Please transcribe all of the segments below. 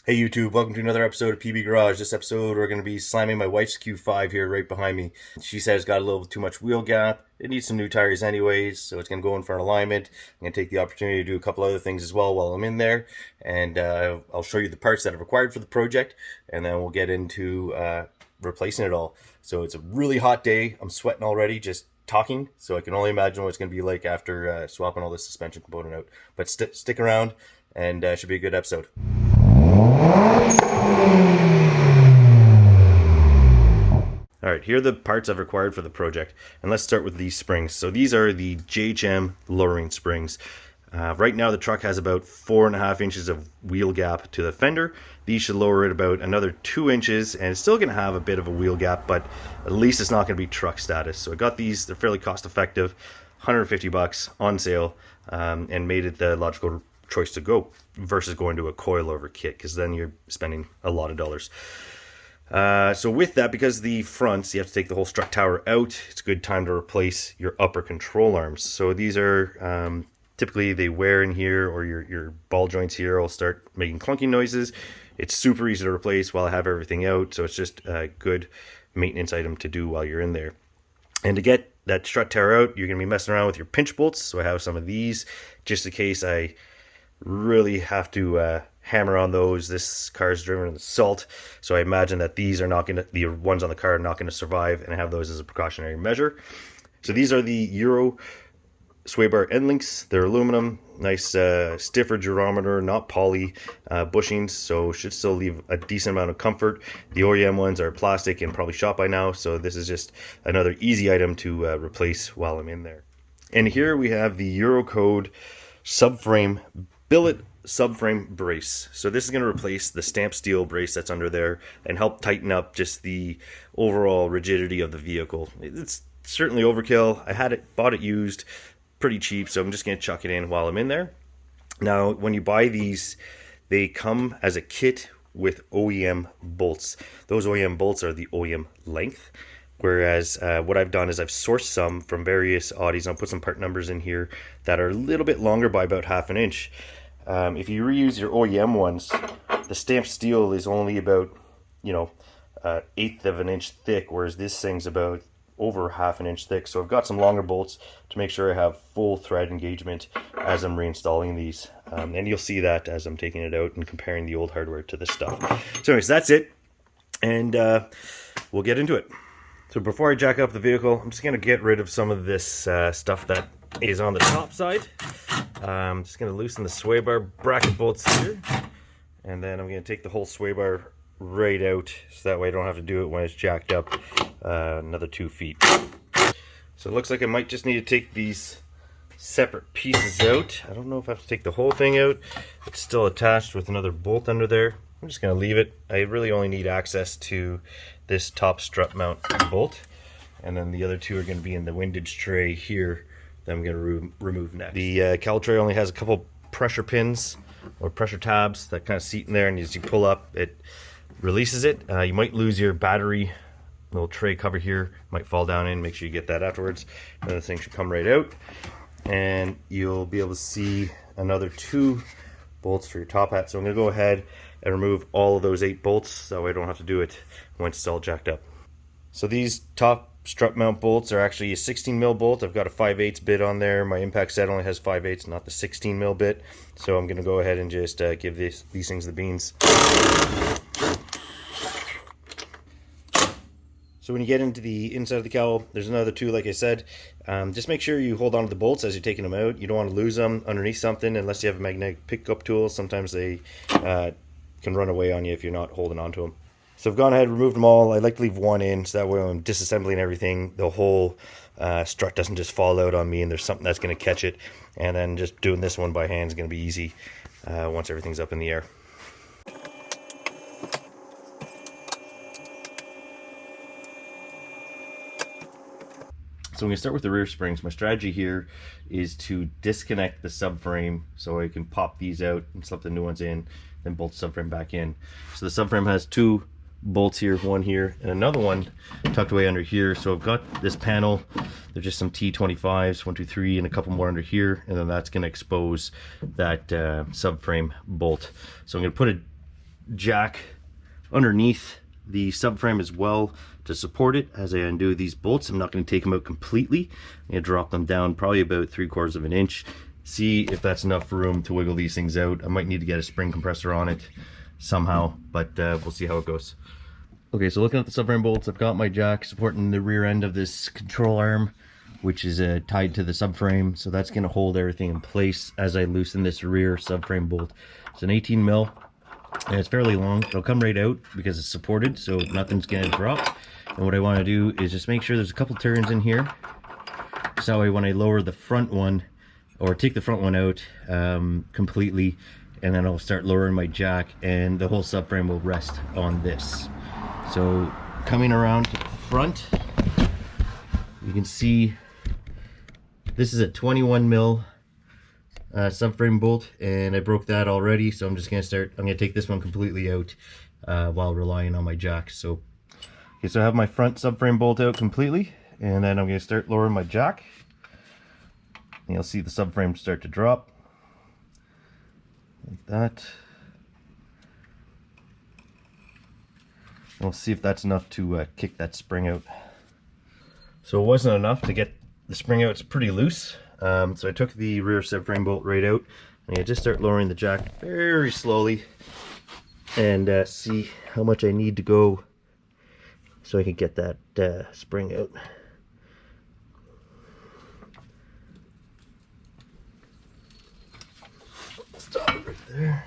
Hey YouTube, welcome to another episode of PB Garage. This episode we're going to be slamming my wife's Q5 here right behind me. She says it's got a little too much wheel gap. It needs some new tires anyways, so it's going to go in for an alignment. I'm going to take the opportunity to do a couple other things as well while I'm in there. And I'll show you the parts that are required for the project, and then we'll get into replacing it all. So it's a really hot day. I'm sweating already just talking, so I can only imagine what it's going to be like after swapping all this suspension component out. But stick around, and it should be a good episode. Alright, here are the parts I've required for the project, and let's start with these springs. So these are the JHM lowering springs. Right now the truck has about 4.5 inches of wheel gap to the fender. These should lower it about another 2 inches, and it's still going to have a bit of a wheel gap, but at least it's not going to be truck status. So I got these, they're fairly cost effective, 150 bucks on sale, and made it the logical choice to go versus going to a coilover kit, because then you're spending a lot of dollars. So with that, because the fronts, you have to take the whole strut tower out, it's a good time to replace your upper control arms. So these are typically they wear in here, or your ball joints here will start making clunky noises. It's super easy to replace while I have everything out, so it's just a good maintenance item to do while you're in there. And to get that strut tower out, you're going to be messing around with your pinch bolts. So I have some of these just in case I really have to hammer on those. This car is driven in salt, so I imagine that these are not going to, the ones on the car are not going to survive, and I have those as a precautionary measure. So these are the Euro sway bar end links. They're aluminum, nice stiffer geometer, not poly bushings, so should still leave a decent amount of comfort. The OEM ones are plastic and probably shot by now, so this is just another easy item to replace while I'm in there. And here we have the Euro code Subframe billet subframe brace. So this is going to replace the stamped steel brace that's under there and help tighten up just the overall rigidity of the vehicle. It's certainly overkill. I bought it used, pretty cheap, so I'm just going to chuck it in while I'm in there. Now, when you buy these, they come as a kit with OEM bolts. Those OEM bolts are the OEM length. Whereas what I've done is I've sourced some from various Audis. I'll put some part numbers in here that are a little bit longer by about 1/2 inch. If you reuse your OEM ones, the stamped steel is only about, 1/8 of an inch thick, whereas this thing's about over 1/2 inch thick. So I've got some longer bolts to make sure I have full thread engagement as I'm reinstalling these. And you'll see that as I'm taking it out and comparing the old hardware to this stuff. So anyways, that's it. And we'll get into it. So before I jack up the vehicle, I'm just going to get rid of some of this stuff that is on the top side. I'm just going to loosen the sway bar bracket bolts here. And then I'm going to take the whole sway bar right out, so that way I don't have to do it when it's jacked up another 2 feet. So it looks like I might just need to take these separate pieces out. I don't know if I have to take the whole thing out. It's still attached with another bolt under there. I'm just going to leave it. I really only need access to this top strut mount bolt, and then the other two are going to be in the windage tray here that I'm going to remove next. The cowl tray only has a couple pressure pins or pressure tabs that kind of seat in there, and as you pull up, it releases it. You might lose your battery little tray cover here, might fall down in. Make sure you get that afterwards. And the thing should come right out, and you'll be able to see another 2 bolts for your top hat. So I'm going to go ahead and remove all of those 8 bolts, so I don't have to do it once it's all jacked up. So these top strut mount bolts are actually a 16 mil bolt. I've got a 5/8 bit on there. My impact set only has 5/8, not the 16 mil bit. So I'm going to go ahead and just give these things the beans. So when you get into the inside of the cowl, there's another 2, like I said. Just make sure you hold on to the bolts as you're taking them out. You don't want to lose them underneath something unless you have a magnetic pickup tool. Sometimes they can run away on you if you're not holding on to them. So I've gone ahead and removed them all. I like to leave one in, so that way when I'm disassembling everything, the whole strut doesn't just fall out on me and there's something that's going to catch it. And then just doing this one by hand is going to be easy once everything's up in the air. So I'm going to start with the rear springs. My strategy here is to disconnect the subframe so I can pop these out and slip the new ones in, then bolt the subframe back in. So the subframe has 2 bolts here, one here, and another one tucked away under here. So I've got this panel. There's just some T25s, 1, 2, 3, and a couple more under here, and then that's going to expose that subframe bolt. So I'm going to put a jack underneath the subframe as well to support it as I undo these bolts. I'm not going to take them out completely. I'm going to drop them down probably about 3/4 of an inch. See if that's enough room to wiggle these things out. I might need to get a spring compressor on it somehow, but we'll see how it goes. Okay, so looking at the subframe bolts, I've got my jack supporting the rear end of this control arm, which is tied to the subframe. So that's going to hold everything in place as I loosen this rear subframe bolt. It's an 18 mil, and it's fairly long. It'll come right out because it's supported, so nothing's going to drop. And what I want to do is just make sure there's a couple turns in here. So that way when I lower the front one, or take the front one out completely, and then I'll start lowering my jack, and the whole subframe will rest on this. So coming around to the front, you can see this is a 21 mil subframe bolt, and I broke that already, so I'm just going to take this one completely out while relying on my jack. So, okay, so I have my front subframe bolt out completely, and then I'm going to start lowering my jack. And you'll see the subframe start to drop like that. We'll see if that's enough to kick that spring out. So it wasn't enough to get the spring out. It's pretty loose. So I took the rear subframe bolt right out, and I just start lowering the jack very slowly, and see how much I need to go so I can get that spring out. Stop it right there.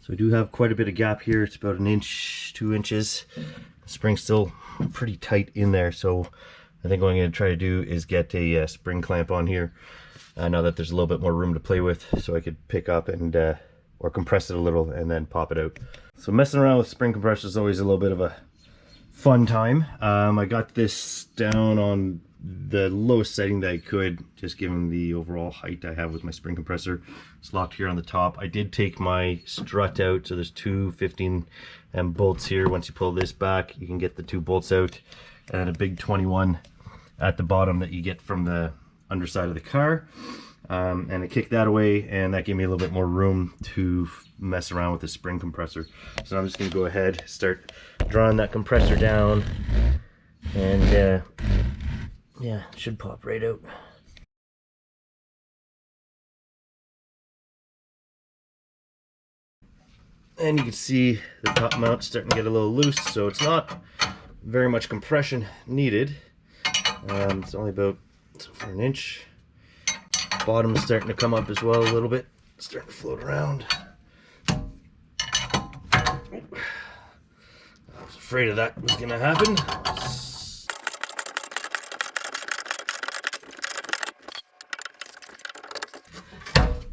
So I do have quite a bit of gap here. It's about 1 inch, 2 inches. The spring's still pretty tight in there, so I think what I'm going to try to do is get a spring clamp on here now that there's a little bit more room to play with, so I could pick up and or compress it a little and then pop it out. So messing around with spring compressors is always a little bit of a fun time. I got this down on the lowest setting that I could, just given the overall height I have with my spring compressor. It's locked here on the top. I did take my strut out, so there's two 15 bolts here. Once you pull this back, you can get the 2 bolts out, and a big 21 at the bottom that you get from the underside of the car. And I kicked that away, and that gave me a little bit more room to mess around with the spring compressor. So I'm just going to go ahead, start drawing that compressor down, and yeah, it should pop right out. And you can see the top mount starting to get a little loose, so it's not very much compression needed. It's only about for 1 inch. Bottom is starting to come up as well a little bit, it's starting to float around. I was afraid of that was going to happen.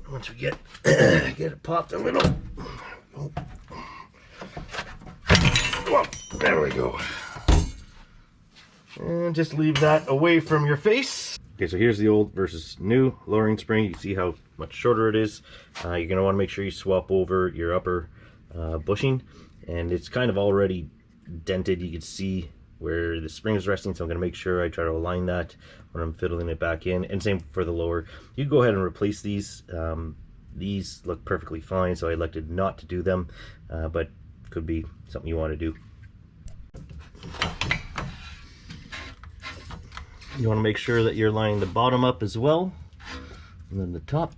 Once we get it popped a little, well, there we go. And just leave that away from your face. Okay, so here's the old versus new lowering spring. You can see how much shorter it is. You're going to want to make sure you swap over your upper bushing, and it's kind of already dented. You can see where the spring is resting, so I'm going to make sure I try to align that when I'm fiddling it back in, and same for the lower. You can go ahead and replace these. These look perfectly fine, so I elected not to do them, but could be something you want to do. You want to make sure that you're lining the bottom up as well, and then the top.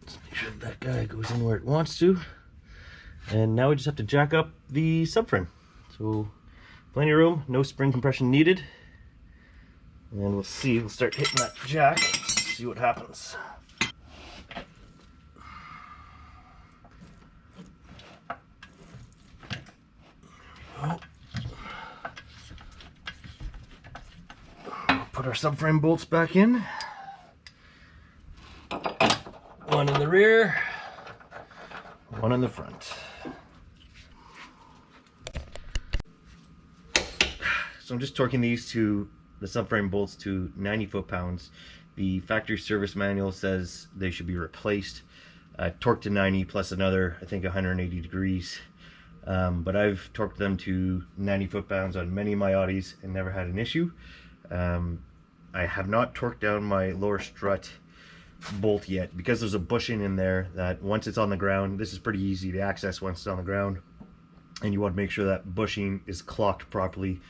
Just make sure that guy goes in where it wants to. And now we just have to jack up the subframe. So plenty of room, no spring compression needed. And we'll see, we'll start hitting that jack, see what happens. Put our subframe bolts back in. One in the rear, one in the front. So I'm just torquing these to the subframe bolts to 90 foot-pounds. The factory service manual says they should be replaced. Torqued to 90 plus another, I think 180 degrees. But I've torqued them to 90 foot-pounds on many of my Audis and never had an issue. I have not torqued down my lower strut bolt yet, because there's a bushing in there that once it's on the ground, this is pretty easy to access once it's on the ground, and you want to make sure that bushing is clocked properly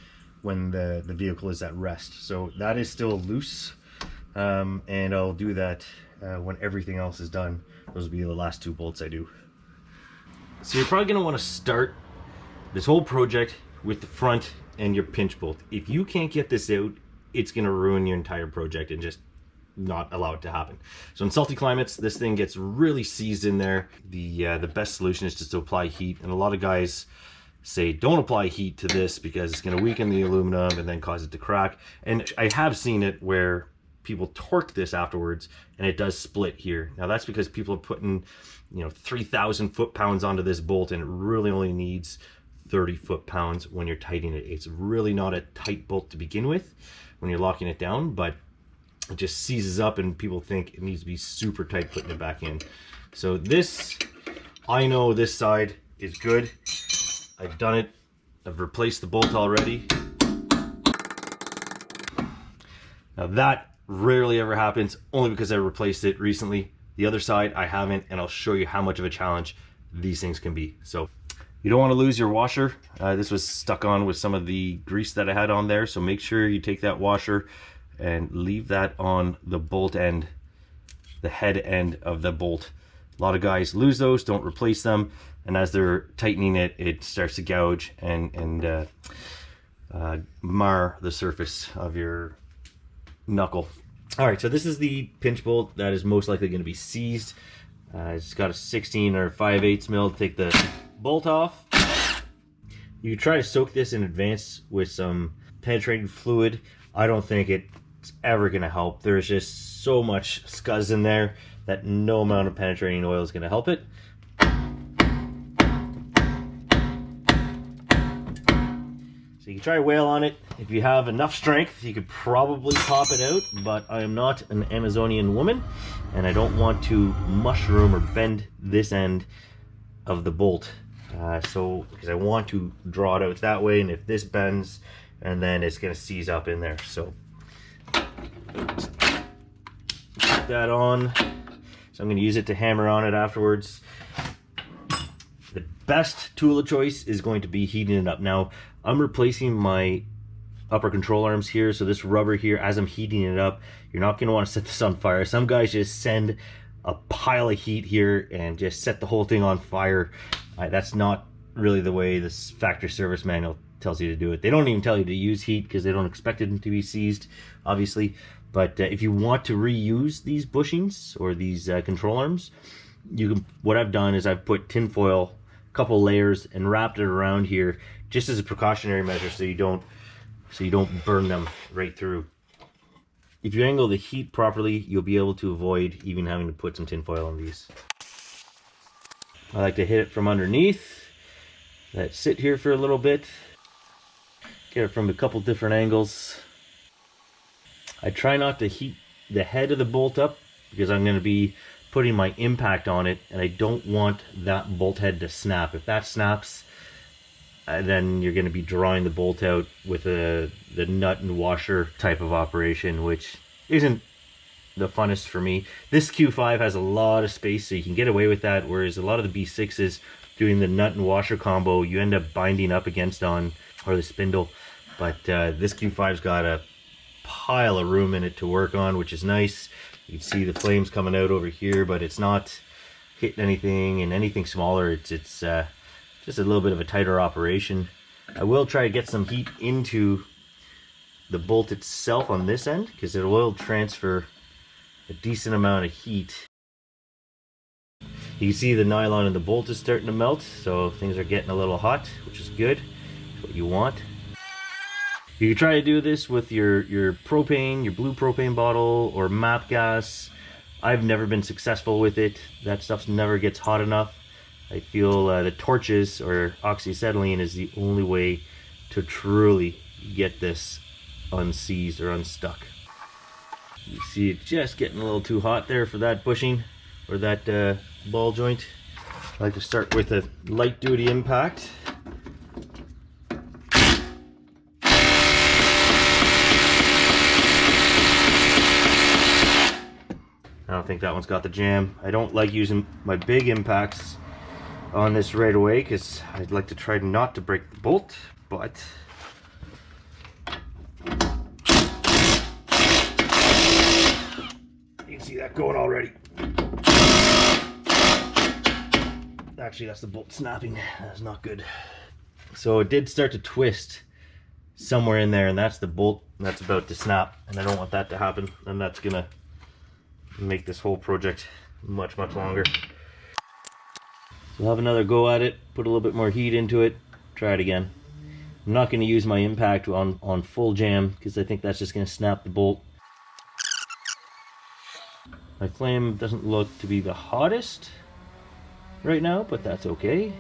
when the vehicle is at rest. So that is still loose, and I'll do that when everything else is done. Those will be the last 2 bolts I do. So you're probably going to want to start this whole project with the front and your pinch bolt. If you can't get this out, it's going to ruin your entire project and just not allow it to happen. So in salty climates, this thing gets really seized in there. The best solution is just to apply heat, and a lot of guys say don't apply heat to this because it's going to weaken the aluminum and then cause it to crack. And I have seen it where people torque this afterwards and it does split here. Now that's because people are putting, you know, 3,000 foot-pounds onto this bolt, and it really only needs 30 foot-pounds when you're tightening it. It's really not a tight bolt to begin with when you're locking it down, but it just seizes up and people think it needs to be super tight putting it back in. So this, I know this side is good. I've done it. I've replaced the bolt already. Now that rarely ever happens, only because I replaced it recently. The other side I haven't, and I'll show you how much of a challenge these things can be. So you don't want to lose your washer. This was stuck on with some of the grease that I had on there, so make sure you take that washer and leave that on the bolt end, the head end of the bolt. A lot of guys lose those, don't replace them, and as they're tightening it, it starts to gouge and mar the surface of your knuckle. All right, so this is the pinch bolt that is most likely going to be seized. It's got a 16 or 5/8 mil to take the bolt off. You try to soak this in advance with some penetrating fluid. I don't think it's ever going to help. There's just so much scuzz in there that no amount of penetrating oil is going to help it. So you can try whale on it. If you have enough strength, you could probably pop it out, but I am not an Amazonian woman, and I don't want to mushroom or bend this end of the bolt. Because I want to draw it out that way, and if this bends, and then it's going to seize up in there. So put that on. So I'm going to use it to hammer on it afterwards. The best tool of choice is going to be heating it up. Now, I'm replacing my upper control arms here, so this rubber here, as I'm heating it up, you're not going to want to set this on fire. Some guys just send a pile of heat here and just set the whole thing on fire. That's not really the way this factory service manual tells you to do it. They don't even tell you to use heat because they don't expect it to be seized, obviously. But if you want to reuse these bushings or these control arms, you can. What I've done is I've put tin foil, a couple layers, and wrapped it around here just as a precautionary measure, so you don't burn them right through. If you angle the heat properly, you'll be able to avoid even having to put some tin foil on these. I like to hit it from underneath. Let it sit here for a little bit. Get it from a couple different angles. I try not to heat the head of the bolt up because I'm going to be putting my impact on it, and I don't want that bolt head to snap. If that snaps, then you're going to be drawing the bolt out with the nut and washer type of operation, which isn't the funnest for me. This Q5 has a lot of space, so you can get away with that, whereas a lot of the B6s, doing the nut and washer combo, you end up binding up against or the spindle. But this Q5's got a pile of room in it to work on, which is nice. You can see the flames coming out over here, but it's not hitting anything, and anything smaller, it's just a little bit of a tighter operation. I will try to get some heat into the bolt itself on this end, because it will transfer a decent amount of heat. You can see the nylon in the bolt is starting to melt, so things are getting a little hot, which is good. That's what you want. You can try to do this with your propane, your blue propane bottle, or MAP gas. I've never been successful with it. That stuff never gets hot enough. I feel the torches or oxyacetylene is the only way to truly get this unseized or unstuck. You see it just getting a little too hot there for that bushing or that ball joint. I like to start with a light duty impact. Now don't think that one's got the jam. I don't like using my big impacts on this right away because I'd like to try not to break the bolt, but you can see that going already. Actually, that's the bolt snapping. That's not good. So it did start to twist somewhere in there, and that's the bolt that's about to snap, and I don't want that to happen, and that's gonna make this whole project much longer. So I'll have another go at it, put a little bit more heat into it, try it again. I'm not going to use my impact on full jam because I think that's just going to snap the bolt. My flame doesn't look to be the hottest right now, but that's okay.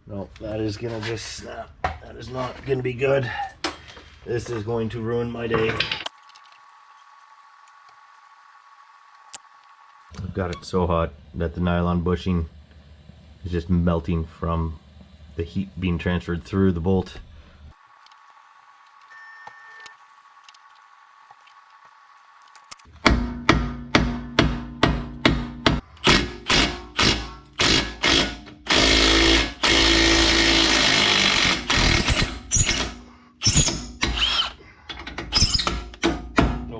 No, that is gonna just snap. That is not gonna be good. This is going to ruin my day. I've got it so hot that the nylon bushing is just melting from the heat being transferred through the bolt.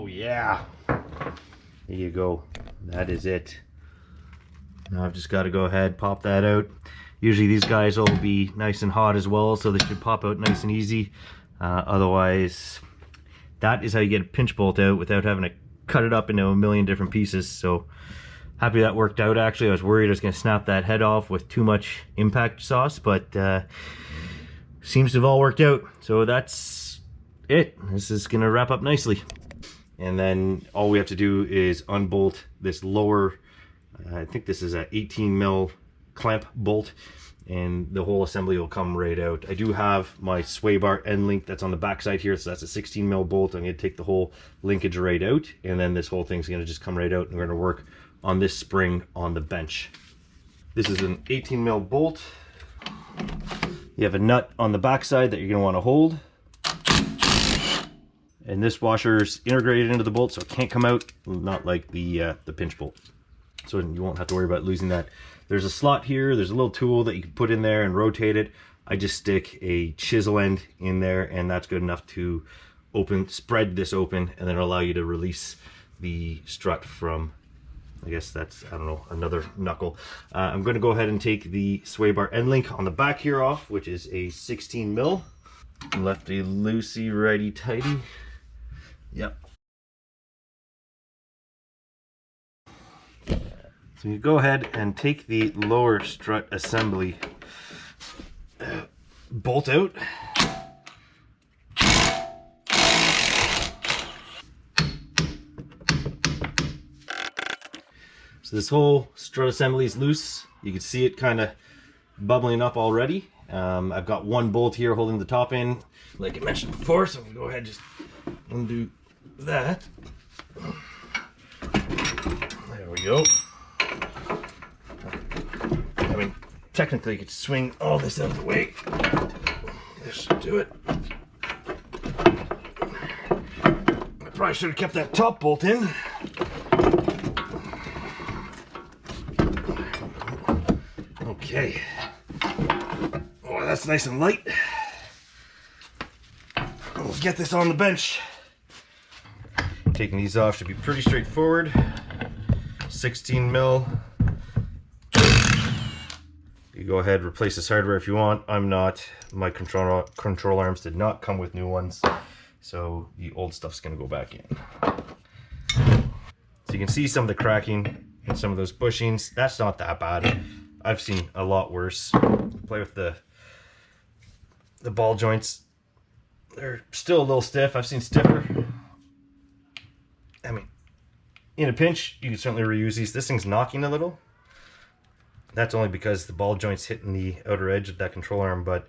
Yeah, there you go. That is it. Now I've just got to go ahead, pop that out. Usually these guys will be nice and hot as well, so they should pop out nice and easy. Otherwise, that is how you get a pinch bolt out without having to cut it up into a million different pieces. So happy that worked out. Actually, I was worried I was going to snap that head off with too much impact sauce, but seems to have all worked out. So that's it. This is going to wrap up nicely. And then all we have to do is unbolt this lower, I think this is a 18 mil clamp bolt, and the whole assembly will come right out. I do have my sway bar end link that's on the back side here, so that's a 16 mil bolt. I'm going to take the whole linkage right out, and then this whole thing's going to just come right out, and we're going to work on this spring on the bench. This is an 18 mil bolt. You have a nut on the back side that you're going to want to hold. And this washer's integrated into the bolt, so it can't come out, not like the pinch bolt. So you won't have to worry about losing that. There's a slot here, there's a little tool that you can put in there and rotate it. I just stick a chisel end in there, and that's good enough to spread this open, and then allow you to release the strut from, I guess that's, I don't know, another knuckle. I'm going to go ahead and take the sway bar end link on the back here off, which is a 16 mil. Lefty loosey, righty tighty. Yep. So you go ahead and take the lower strut assembly bolt out. So this whole strut assembly is loose. You can see it kind of bubbling up already. I've got one bolt here holding the top in, like I mentioned before, so I'm going to go ahead and just undo that. There we go. I mean, technically I could swing all this out of the way. This should do it. I probably should have kept that top bolt in. Okay. Oh, that's nice and light. We'll get this on the bench. Taking these off should be pretty straightforward. 16 mil. You go ahead, replace this hardware if you want. I'm not. My control arms did not come with new ones, so the old stuff's gonna go back in. So you can see some of the cracking and some of those bushings. That's not that bad. I've seen a lot worse. Play with the ball joints. They're still a little stiff. I've seen stiffer. I mean, in a pinch, you can certainly reuse these. This thing's knocking a little. That's only because the ball joint's hitting the outer edge of that control arm, but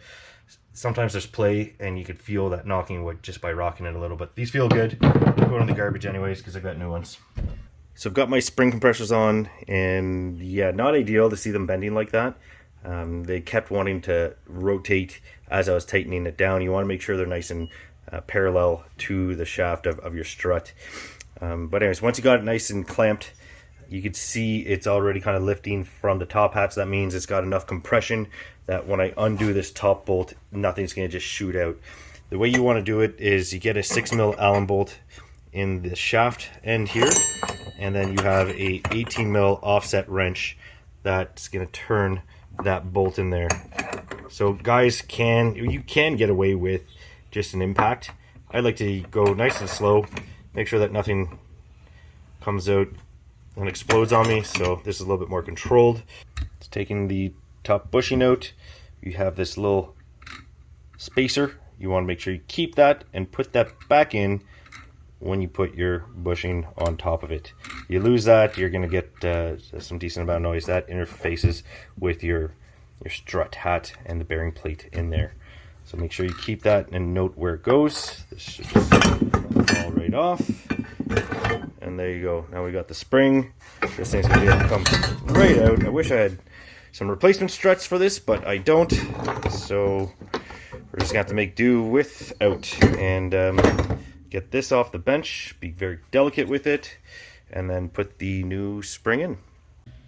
sometimes there's play and you could feel that knocking wood just by rocking it a little, but these feel good. I'm going in the garbage anyways because I've got new ones. So I've got my spring compressors on, and yeah, not ideal to see them bending like that. They kept wanting to rotate as I was tightening it down. You want to make sure they're nice and parallel to the shaft of your strut. But anyways, once you got it nice and clamped, you can see it's already kind of lifting from the top hat. So that means it's got enough compression that when I undo this top bolt, nothing's going to just shoot out. The way you want to do it is you get a 6mm Allen bolt in the shaft end here, and then you have a 18mm offset wrench that's going to turn that bolt in there. So guys, you can get away with just an impact. I like to go nice and slow, make sure that nothing comes out and explodes on me. So this is a little bit more controlled. It's taking the top bushing out. You have this little spacer. You want to make sure you keep that and put that back in when you put your bushing on top of it. You lose that, you're going to get some decent amount of noise. That interfaces with your strut hat and the bearing plate in there. So make sure you keep that and note where it goes. This should just fall right off. And there you go. Now we got the spring. This thing's going to be able to come right out. I wish I had some replacement struts for this, but I don't. So we're just going to have to make do without. And get this off the bench, be very delicate with it, and then put the new spring in.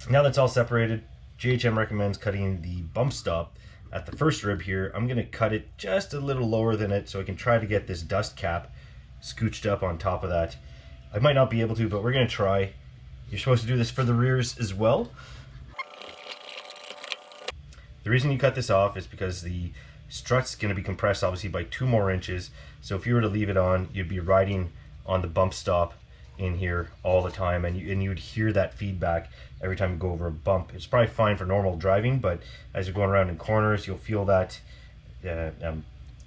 Now that's all separated, JHM recommends cutting the bump stop at the first rib here. I'm going to cut it just a little lower than it so I can try to get this dust cap scooched up on top of that. I might not be able to, but we're going to try. You're supposed to do this for the rears as well. The reason you cut this off is because the strut's going to be compressed obviously by 2 more inches. So if you were to leave it on, you'd be riding on the bump stop in here all the time, and you would hear that feedback every time you go over a bump. It's probably fine for normal driving, but as you're going around in corners, you'll feel that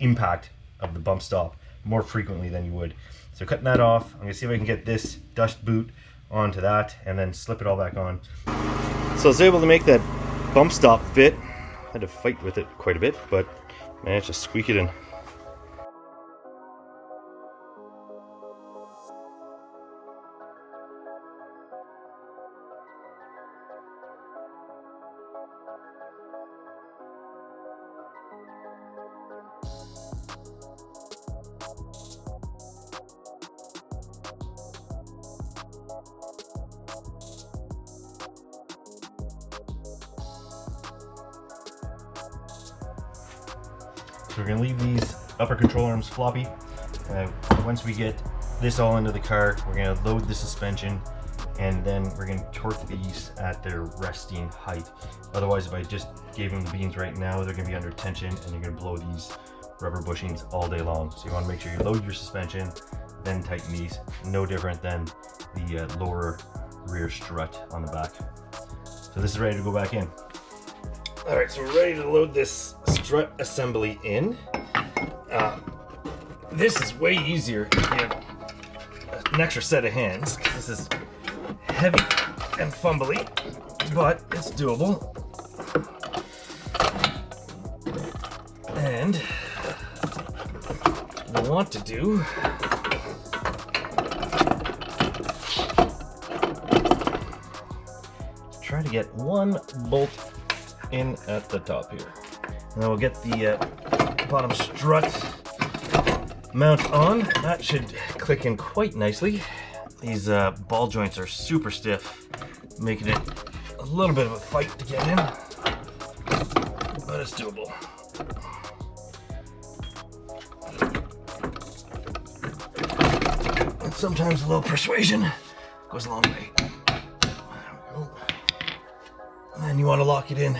impact of the bump stop more frequently than you would. So cutting that off, I'm going to see if I can get this dust boot onto that and then slip it all back on. So I was able to make that bump stop fit. I had to fight with it quite a bit, but managed to squeak it in. So we're going to leave these upper control arms floppy. Once we get this all into the car, we're going to load the suspension, and then we're going to torque these at their resting height. Otherwise, if I just gave them the beans right now, they're going to be under tension and you're going to blow these rubber bushings all day long. So you want to make sure you load your suspension, then tighten these. No different than the lower rear strut on the back. So this is ready to go back in. Alright, so we're ready to load this strut assembly in. This is way easier if you have an extra set of hands. This is heavy and fumbly, but it's doable. And what we want to do is try to get one bolt in at the top here. And then we'll get the bottom strut mount on. That should click in quite nicely. These ball joints are super stiff, making it a little bit of a fight to get in, but it's doable. And sometimes a little persuasion goes a long way. There we go. And then you want to lock it in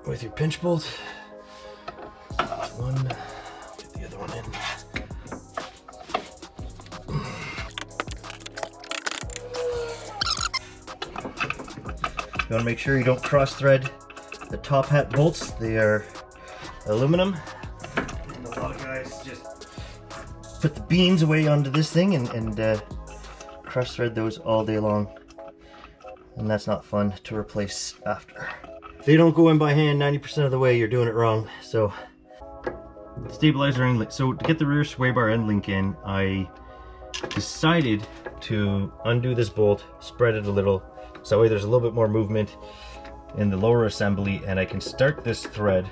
with your pinch bolt. One, get the other one in. You want to make sure you don't cross thread the top hat bolts. They are aluminum. And a lot of guys just put the beans away onto this thing and cross thread those all day long. And that's not fun to replace after. they don't go in by hand 90% of the way, you're doing it wrong. So stabilizer end link. So to get the rear sway bar end link in, I decided to undo this bolt, spread it a little, so that way there's a little bit more movement in the lower assembly, and I can start this thread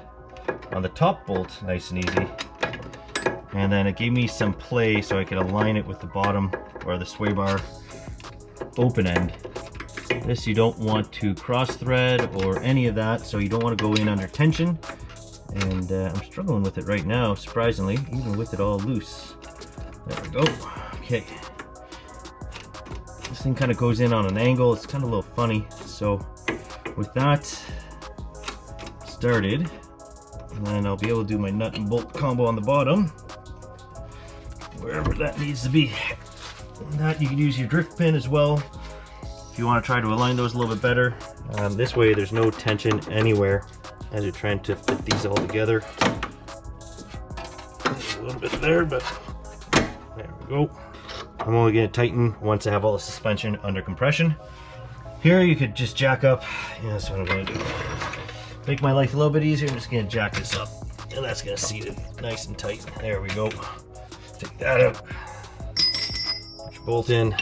on the top bolt nice and easy. And then it gave me some play so I could align it with the bottom or the sway bar open end. This you don't want to cross thread or any of that, so you don't want to go in under tension. And I'm struggling with it right now, surprisingly, even with it all loose. There we go. Okay. This thing kind of goes in on an angle. It's kind of a little funny. So with that started, and then I'll be able to do my nut and bolt combo on the bottom, wherever that needs to be. And that you can use your drift pin as well if you want to try to align those a little bit better. This way there's no tension anywhere as you're trying to fit these all together. There's a little bit there, but there we go. I'm only going to tighten once I have all the suspension under compression. Here you could just jack up. Yeah, that's what I'm going to do. Make my life a little bit easier. I'm just going to jack this up, and that's going to seat it nice and tight. There we go. Take that out. Put your bolt in.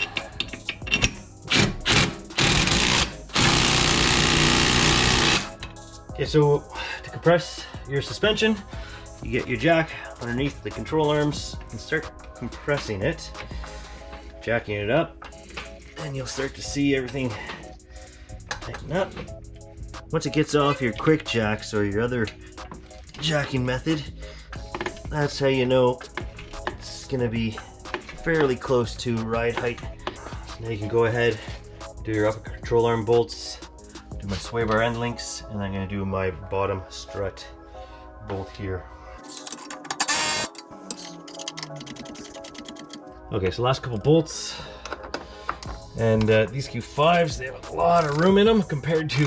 Okay, so to compress your suspension, you get your jack underneath the control arms and start compressing it, jacking it up, and you'll start to see everything tighten up. Once it gets off your quick jacks or your other jacking method, that's how you know it's gonna be fairly close to ride height. So now you can go ahead, do your upper control arm bolts, do my sway bar end links, and I'm going to do my bottom strut bolt here. Okay, so last couple bolts, and these Q5s, they have a lot of room in them compared to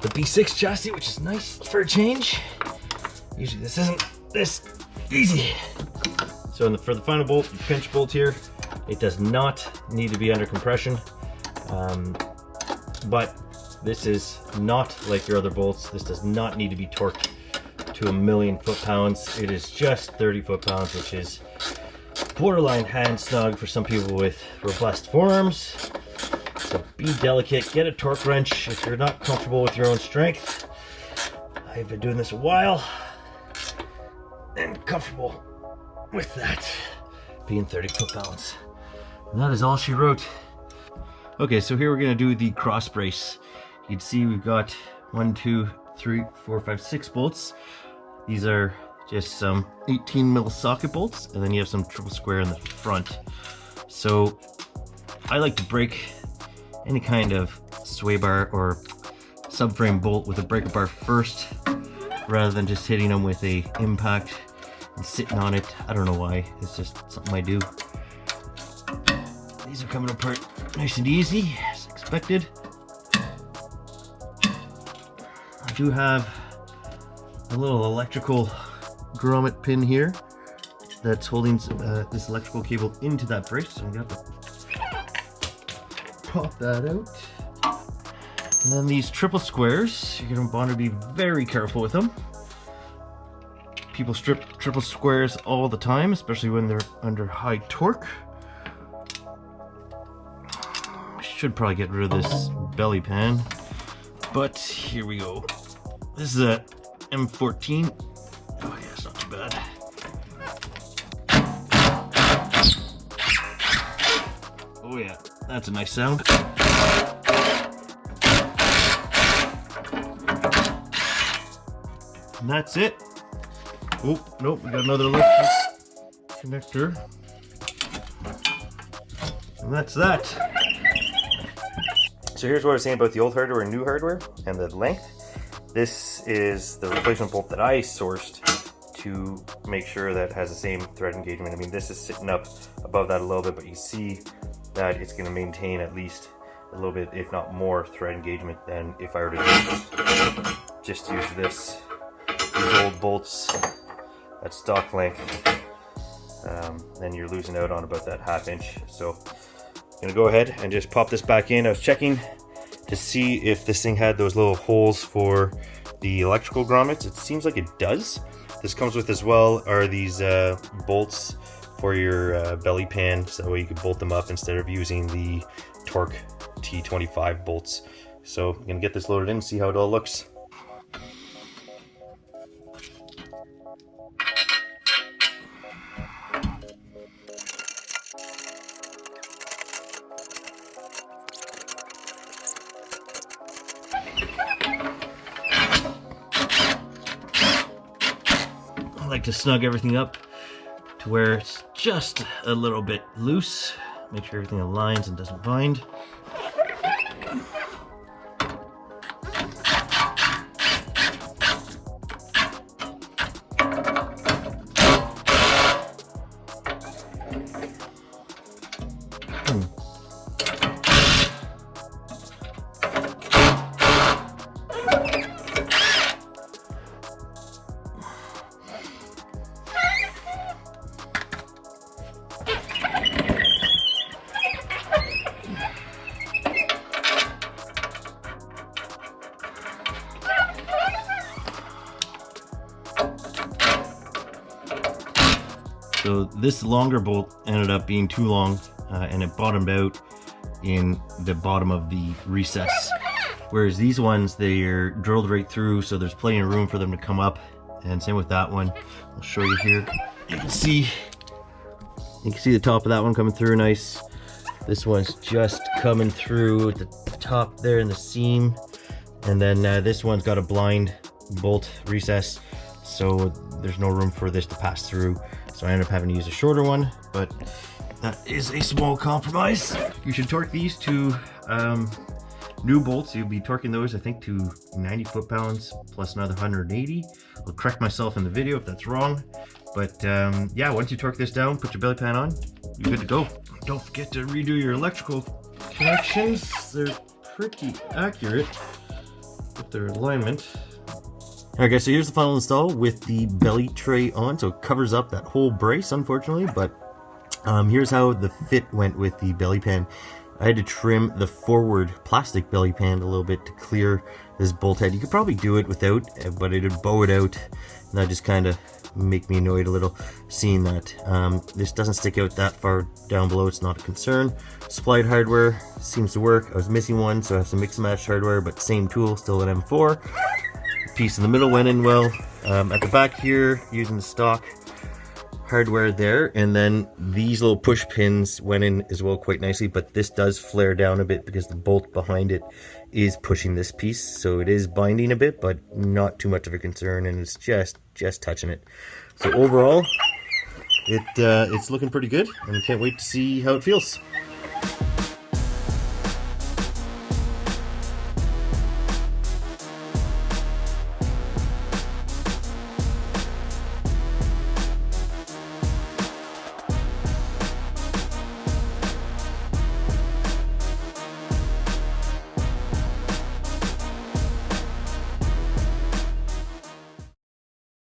the B6 chassis, which is nice for a change. Usually this isn't this easy. So for the final bolt, the pinch bolt here, it does not need to be under compression, but this is not like your other bolts. This does not need to be torqued to 1,000,000 foot-pounds. It is just 30 foot-pounds, which is borderline hand snug for some people with robust forearms. So be delicate, get a torque wrench if you're not comfortable with your own strength. I've been doing this a while and comfortable with that being 30 foot-pounds. And that is all she wrote. Okay, so here we're gonna do the cross brace. You can see we've got 1, 2, 3, 4, 5, 6 bolts. These are just some 18 mil socket bolts, and then you have some triple square in the front. So I like to break any kind of sway bar or subframe bolt with a breaker bar first, rather than just hitting them with a impact and sitting on it. I don't know why, it's just something I do. These are coming apart nice and easy, as expected. I do have a little electrical grommet pin here that's holding this electrical cable into that brace, so I'm gonna have to pop that out. And then these triple squares, you're gonna want to be very careful with them. People strip triple squares all the time, especially when they're under high torque. I should probably get rid of this belly pan, but here we go. This is a M14. Oh yeah, it's not too bad. Oh yeah, that's a nice sound. And that's it. Oh, nope, we got another electric connector. And that's that. So here's what I was saying about the old hardware and new hardware and the length. This is the replacement bolt that I sourced to make sure that it has the same thread engagement. I mean, this is sitting up above that a little bit, but you see that it's going to maintain at least a little bit, if not more, thread engagement than if I were to just use these old bolts at stock length. Then you're losing out on about that 1/2 inch. So I'm going to go ahead and just pop this back in. I was checking to see if this thing had those little holes for the electrical grommets. It seems like it does. This comes with as well are these bolts for your belly pan, so that way you can bolt them up instead of using the Torque T25 bolts. So I'm gonna get this loaded in and see how it all looks. I like to snug everything up to where it's just a little bit loose. Make sure everything aligns and doesn't bind. So this longer bolt ended up being too long and it bottomed out in the bottom of the recess. Whereas these ones, they're drilled right through, so there's plenty of room for them to come up. And same with that one. I'll show you here. You can see the top of that one coming through nice. This one's just coming through at the top there in the seam. And then this one's got a blind bolt recess, so there's no room for this to pass through. So I ended up having to use a shorter one, but that is a small compromise. You should torque these to new bolts. You'll be torquing those, I think, to 90 foot-pounds plus another 180. I'll correct myself in the video if that's wrong. But yeah, once you torque this down, put your belly pan on, you're good to go. Don't forget to redo your electrical connections. They're pretty accurate with their alignment. Alright guys, so here's the final install with the belly tray on. So it covers up that whole brace, unfortunately, but here's how the fit went with the belly pan. I had to trim the forward plastic belly pan a little bit to clear this bolt head. You could probably do it without, but it would bow it out, and that just kind of make me annoyed a little seeing that. This doesn't stick out that far down below, it's not a concern. Supplied hardware seems to work. I was missing one, so I have some mix and match hardware, but same tool, still an M4. Piece in the middle went in well. At the back here, using the stock hardware there, and then these little push pins went in as well quite nicely, but this does flare down a bit because the bolt behind it is pushing this piece, so it is binding a bit, but not too much of a concern, and it's just touching it. So overall, it's looking pretty good, and can't wait to see how it feels.